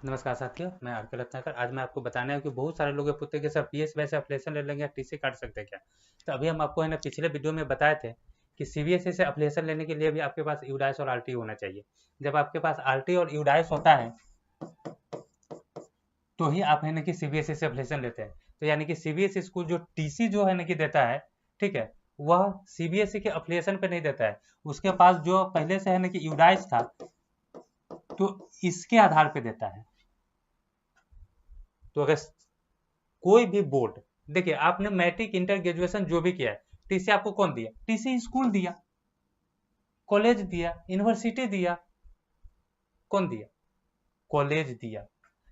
नमस्कार साथियों, मैं आर के रत्नाकर। आज मैं आपको बताना है कि बहुत सारे लोग ये पूछते हैं कि सर पीएस वैसे एप्लीकेशन ले लेंगे या टीसी काट सकते हैं क्या। तो अभी हम आपको है ना पिछले वीडियो में बताए थे कि सीबीएसई से एप्लीकेशन लेने के लिए भी आपके पास यूडाइस और आरटी होना चाहिए। जब आपके पास आरटी और यूडाइस होता है तो ही आप है ना कि सीबीएसई से एप्लीकेशन लेते हैं। तो यानी कि सीबीएसई स्कूल जो टीसी जो है ना कि देता है, ठीक है, वह सीबीएसई के एप्लीकेशन पे नहीं देता है। उसके पास जो पहले से है ना कि यूडाइस था तो इसके आधार पे देता है। तो अगर कोई भी बोर्ड, देखिए आपने मैट्रिक इंटर ग्रेजुएशन जो भी किया है, टीसी आपको कौन दिया? टीसी स्कूल दिया, कॉलेज दिया, यूनिवर्सिटी दिया। कौन दिया? कॉलेज दिया।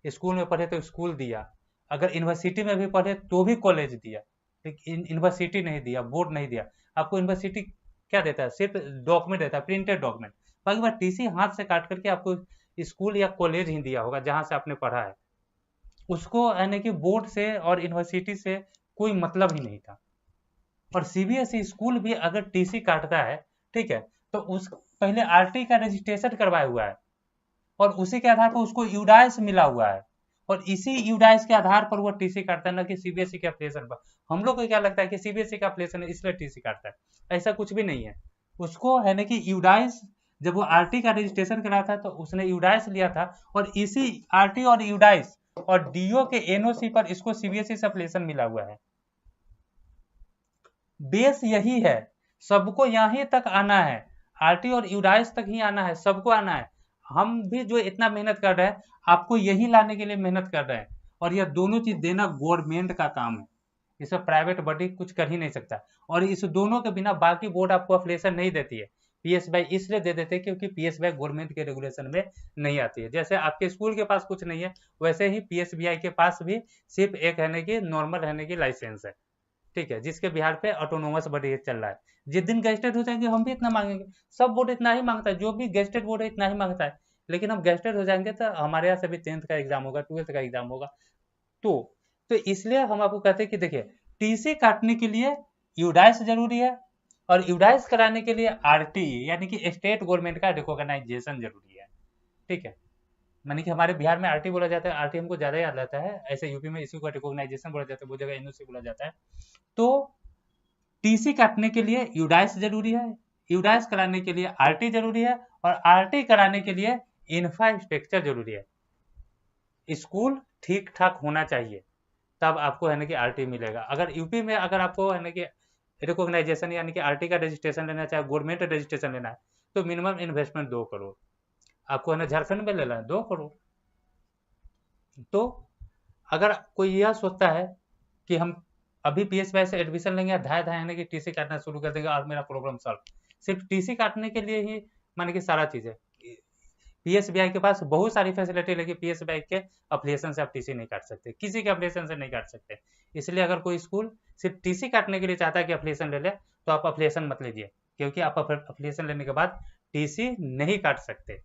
स्कूल में पढ़े तो स्कूल दिया, अगर यूनिवर्सिटी में भी पढ़े तो भी कॉलेज दिया, लेकिन यूनिवर्सिटी नहीं दिया, बोर्ड नहीं दिया। आपको यूनिवर्सिटी क्या देता है? सिर्फ डॉक्यूमेंट देता है, प्रिंटेड डॉक्यूमेंट। बाकी बात टीसी हाथ से काट करके आपको स्कूल या कॉलेज ही दिया होगा जहां से आपने पढ़ा है। उसको यानी कि बोर्ड से और यूनिवर्सिटी से कोई मतलब ही नहीं था। और सीबीएसई स्कूल भी अगर टीसी काटता है, ठीक है, तो उस पहले आरटी का रजिस्ट्रेशन करवाया हुआ है और उसी के आधार पर उसको यूडाइस मिला हुआ है, और इसी यूडाइस के आधार पर वो टीसी काटता है, ना कि सीबीएसई के एप्लीकेशन पर। हम लोग को क्या लगता है कि सीबीएसई का एप्लीकेशन है इसलिए टीसी काटता है। ऐसा कुछ भी नहीं है। उसको है ना कि यूडाइस, जब वो आरटी का रजिस्ट्रेशन करा था तो उसने यूडाइस लिया था, और इसी आरटी और यूडाइस और डीओ के एनओसी पर इसको सीबीएसई से एप्लीकेशन मिला हुआ है। बेस यही है, सबको यहीं तक आना है, आरटी और यूडाइस तक ही आना है, सबको आना है। हम भी जो इतना मेहनत कर रहे हैं, आपको यही लाने के लिए मेहनत कर रहे हैं। और यह दोनों चीज देना गवर्नमेंट का काम है, इसमें प्राइवेट बॉडी कुछ कर ही नहीं सकता। और इस दोनों के बिना बाकी बोर्ड आपको एफिलिएशन नहीं देती है। पीएसबी इसलिए दे देते हैं क्योंकि पीएसबी गवर्नमेंट के रेगुलेशन में नहीं आती है। जैसे आपके स्कूल के पास कुछ नहीं है, वैसे ही पीएसबीआई के पास भी सिर्फ एक रहने की नॉर्मल रहने की लाइसेंस है, ठीक है, जिसके बिहार पे ऑटोनोमस बॉडी चल रहा है। जिस दिन गेस्टेड हो जाएंगे हम भी इतना मांगेंगे। सब बोर्ड इतना ही मांगता है, जो भी गेस्टेड बोर्ड है इतना ही मांगता है। लेकिन हम गेस्टेड हो जाएंगे तो हमारे यहाँ से भी 10th का एग्जाम होगा, 12th का एग्जाम होगा। तो तो इसलिए हम आपको कहते हैं कि देखिए, टीसी काटने के लिए यूडाइस जरूरी है, और यूडाइस कराने के लिए आरटी यानी कि स्टेट गवर्नमेंट का रिकॉग्नाइजेशन जरूरी है, ठीक है। मानी कि हमारे बिहार में आरटी बोला जाता है, आरटी हमको ज्यादा याद रहता है, ऐसे यूपी में इसी को रिकॉग्नाइजेशन बोला जाता है, वो जगह एनओसी बोला जाता है। तो टीसी काटने के लिए यूडाइस जरूरी है, यूडाइस कराने के लिए आरटी जरूरी है, और आरटी कराने के लिए इंफ्रास्ट्रक्चर जरूरी है। स्कूल ठीक ठाक होना चाहिए, तब आपको है ना कि आरटी मिलेगा। अगर यूपी में अगर आपको है ना कि रिकॉग्नाइजेशन यानी कि आरटी का रजिस्ट्रेशन लेना, चाहे गवर्नमेंट रजिस्ट्रेशन लेना है, तो मिनिमम इन्वेस्टमेंट 2 करोड़। आपको है ना झारखंड में लेना है 2 करोड़। तो अगर कोई यह सोचता है कि हम अभी पीएसवाई से एडमिशन लेंगे, धाए धाए यानी कि टीसी काटना शुरू कर देंगे और मेरा प्रॉब्लम सॉल्व, सिर्फ टीसी काटने के लिए ही माने कि सारा चीज है। पीएसबीआई के पास बहुत सारी फैसिलिटी, लेकिन पीएसबीआई के अप्लीकेशन से आप टीसी नहीं काट सकते, किसी के अप्लीकेशन से नहीं काट सकते। इसलिए अगर कोई स्कूल सिर्फ टीसी काटने के लिए चाहता है कि अप्लीकेशन ले ले, तो आप अप्लीकेशन मत लीजिए, क्योंकि आप अप्लीकेशन लेने के बाद टीसी नहीं काट सकते,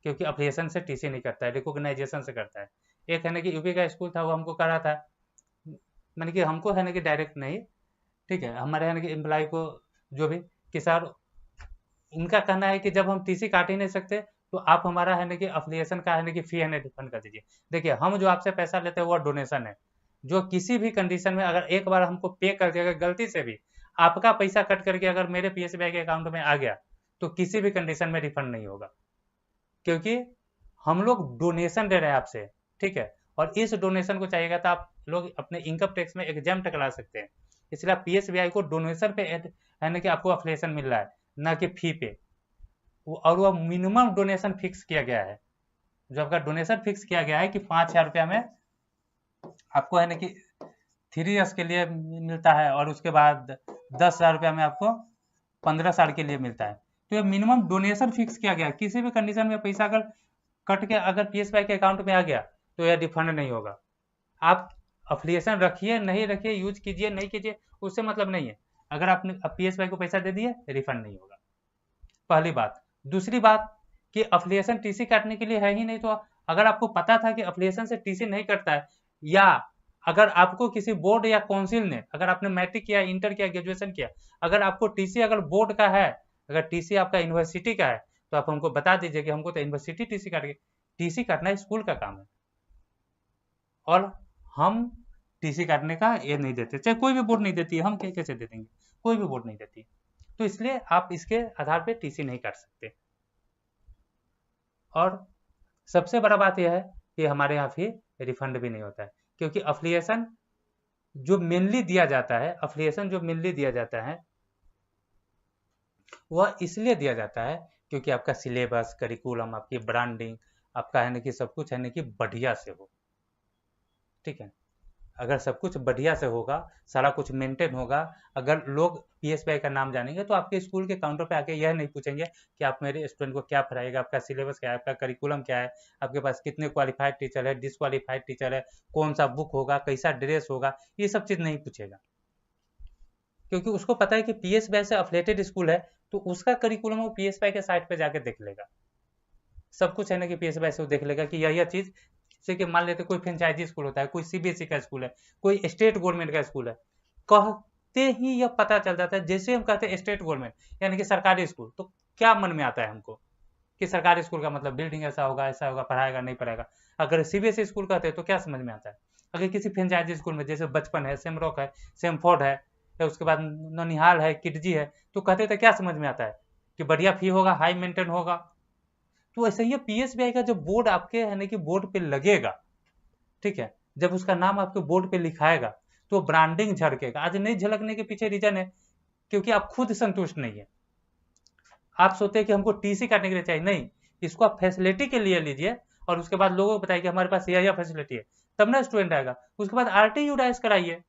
क्योंकि अप्लीकेशन से टीसी नहीं करता है, रिकॉग्नाइजेशन से करता है। एक है ना कि यूपी का स्कूल था, वो हमको कह रहा था, मैंने कि हमको है ना कि डायरेक्ट नहीं, ठीक है, हमारे है ना कि एम्प्लॉय को, जो भी, कि सर उनका कहना है कि जब हम टीसी काट ही नहीं सकते, तो आप हमारा है ना कि अफिलिएशन का है ना कि फी है ना रिफंड कर दीजिए। देखिए, हम जो आपसे पैसा लेते हैं वो डोनेशन है, जो किसी भी कंडीशन में अगर एक बार हमको पे कर दिया, अगर गलती से भी आपका पैसा कट करके अगर मेरे पीएसबीआई के अकाउंट में आ गया, तो किसी भी कंडीशन में रिफंड नहीं होगा, क्योंकि हम लोग डोनेशन दे रहे हैं आपसे, ठीक है। और इस डोनेशन को चाहिएगा तो आप लोग अपने इनकम टैक्स में एग्जाम्प्ट करा सकते हैं। इसलिए आप पीएसबीआई को डोनेशन पे है ना कि आपको अफिलिएशन मिल रहा है, ना कि फी पे। और वो मिनिमम डोनेशन फिक्स किया गया है। जो आपका डोनेशन फिक्स किया गया है कि 5,000 रुपया में आपको है ना कि 3 इयर्स के लिए मिलता है, और उसके बाद 10,000 रुपया में आपको 15 साल के लिए मिलता है। तो ये मिनिमम डोनेशन फिक्स किया गया है, किसी भी कंडीशन में पैसा अगर कट के अगर पीएसवाई के अकाउंट में आ गया तो यह रिफंड नहीं होगा। आप अफिलिएशन रखिए नहीं रखिए, यूज कीजिए नहीं कीजिए, उससे मतलब नहीं है। अगर आपने पीएसवाई को पैसा दे दिए, रिफंड नहीं होगा, पहली बात। दूसरी बात कि अफिलिएशन टीसी काटने के लिए है ही नहीं, तो अगर आपको पता था कि अफिलिएशन से टीसी नहीं कटता है, या अगर आपको किसी बोर्ड या काउंसिल ने, अगर आपने मैट्रिक किया, इंटर किया, ग्रेजुएशन किया, अगर आपको टीसी अगर बोर्ड का है, अगर टीसी आपका यूनिवर्सिटी का है, तो आप हमको बता दीजिए कि हमको तो यूनिवर्सिटी टीसी काट के, टीसी काटना स्कूल का काम है, और हम टीसी काटने का ये नहीं देते, चाहे कोई भी बोर्ड नहीं देती है, हम कैसे दे देंगे, कोई भी बोर्ड नहीं देती। तो इसलिए आप इसके आधार पे टीसी नहीं काट सकते। और सबसे बड़ा बात यह है कि हमारे यहाँ फी रिफंड भी नहीं होता है, क्योंकि अफिलिएशन जो मेनली दिया जाता है, अफिलिएशन जो मेनली दिया जाता है वह इसलिए दिया जाता है क्योंकि आपका सिलेबस, करिकुलम, आपकी ब्रांडिंग, आपका है ना कि सब कुछ है ना कि बढ़िया से हो। ठीक है, अगर सब कुछ बढ़िया से होगा, सारा कुछ मेंटेन होगा, अगर लोग पीएसबीआई का नाम जानेंगे तो आपके स्कूल के काउंटर पे आके यह नहीं पूछेंगे कि आप मेरे स्टूडेंट को क्या पढ़ाएगा, आपका सिलेबस क्या है, आपका करिकुलम क्या है, आपके पास कितने क्वालिफाइड टीचर है, डिसक्वालिफाइड टीचर है, कौन सा बुक होगा, कैसा ड्रेस होगा, ये सब चीज़ नहीं पूछेगा। क्योंकि उसको पता है कि पीएसबीआई से अफिलेटेड स्कूल है, तो उसका करिकुलम वो पीएसबीआई के साइट पे जाके देख लेगा। सब कुछ है ना कि पीएसबीआई से वो देख लेगा कि यह चीज़, जैसे कि मान लेते कोई फ्रेंचाइजी स्कूल होता है, कोई सीबीएसई का स्कूल है, कोई स्टेट गवर्नमेंट का स्कूल है, कहते ही यह पता चल जाता है। जैसे हम कहते हैं स्टेट गवर्नमेंट यानी कि सरकारी स्कूल, तो क्या मन में आता है हमको कि सरकारी स्कूल का मतलब बिल्डिंग ऐसा होगा, पढ़ाएगा नहीं पढ़ाएगा। अगर सीबीएसई स्कूल कहते हैं तो क्या समझ में आता है। अगर किसी फ्रेंचाइजी स्कूल में जैसे बचपन है, सेमरॉक है, सेमफोर्ड है, या उसके बाद ननिहाल है, किडजी है, तो कहते तो क्या समझ में आता है कि बढ़िया फी होगा, हाई मेंटेन होगा। तो ऐसे ही पीएसबीआई का जो बोर्ड आपके यानी कि बोर्ड पे लगेगा, ठीक है, जब उसका नाम आपके बोर्ड पे लिखाएगा तो ब्रांडिंग झलकेगा। आज नहीं झलकने के पीछे रीजन है क्योंकि आप खुद संतुष्ट नहीं है। आप सोचते हैं कि हमको टीसी काटने के लिए चाहिए, नहीं, इसको आप फैसिलिटी के लिए लीजिए और उसके बाद लोगों को बताइए कि हमारे पास यह फैसिलिटी है, तब ना स्टूडेंट आएगा। उसके बाद आरटी यूडाइस कराइए।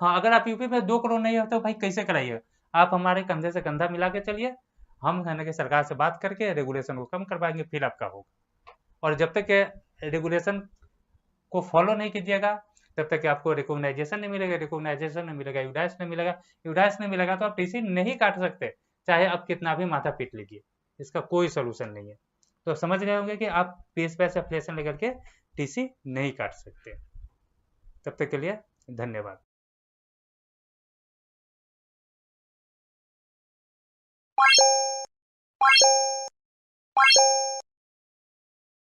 हाँ, अगर आप यूपी में 2 करोड़ नहीं हो तो भाई कैसे कराइए। आप हमारे कंधे से कंधा मिला के चलिए, हम है ना कि सरकार से बात करके रेगुलेशन को कम करवाएंगे, फिर आपका होगा। और जब तक रेगुलेशन को फॉलो नहीं कीजिएगा तब तक आपको रिकॉग्नाइजेशन नहीं मिलेगा, रिकॉग्नाइजेशन नहीं मिलेगा, यूडाइस नहीं मिलेगा, यूडाइस नहीं मिलेगा तो आप टीसी नहीं काट सकते, चाहे आप कितना भी माथा पीट लीजिए, इसका कोई सोल्यूशन नहीं है। तो समझ गए होंगे कि आप पीएस पे से एप्लीकेशन लेकर के टीसी नहीं काट सकते। तब तक के लिए धन्यवाद।